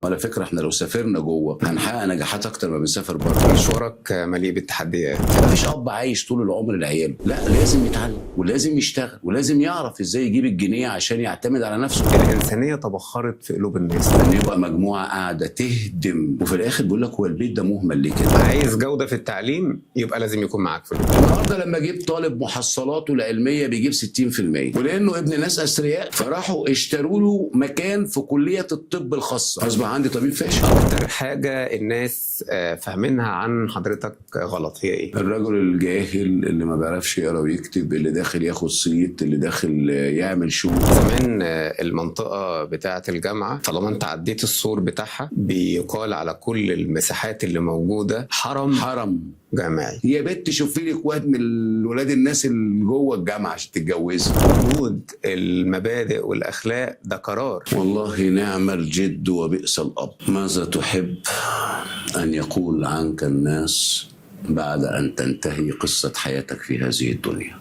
وعلى فكره احنا لو سافرنا جوه هنحقق نجاحات اكتر ما بنسافر بره. مشوارك مليء بالتحديات. مفيش اب عايش طول العمر لعياله، لا لازم يتعلم ولازم يشتغل ولازم يعرف ازاي يجيب الجنيه عشان يعتمد على نفسه. الإنسانية تبخرت في قلوب الناس. ان يبقى مجموعه قاعده تهدم وفي الاخر بيقول لك هو البيت ده مهمل ليه كده. عايز جودة في التعليم يبقى لازم يكون معاك فلوس. النهارده لما جيب طالب محصلاته العلميه بيجيب 60%، ولانه ابن ناس اثرياء فراحوا اشتروا له مكان في كليه الطب الخاصه، اصبح عندي طبيب فاشل. أكتر حاجة الناس فاهمينها عن حضرتك غلط هي إيه؟ الرجل الجاهل اللي ما بيعرفش يقرا ويكتب، اللي داخل ياخد صيت، اللي داخل يعمل شو. زمان المنطقة بتاعة الجامعة طالما أنت عديت السور بتاعها بيقال على كل المساحات اللي موجودة حرم جامعي. يا بنت شوفي لك واد من الولاد الناس اللي جوه الجامعه عشان تتجوزي. وجود المبادئ والأخلاق ده قرار. والله نعم الجد وبئس الاب. ماذا تحب ان يقول عنك الناس بعد ان تنتهي قصه حياتك في هذه الدنيا؟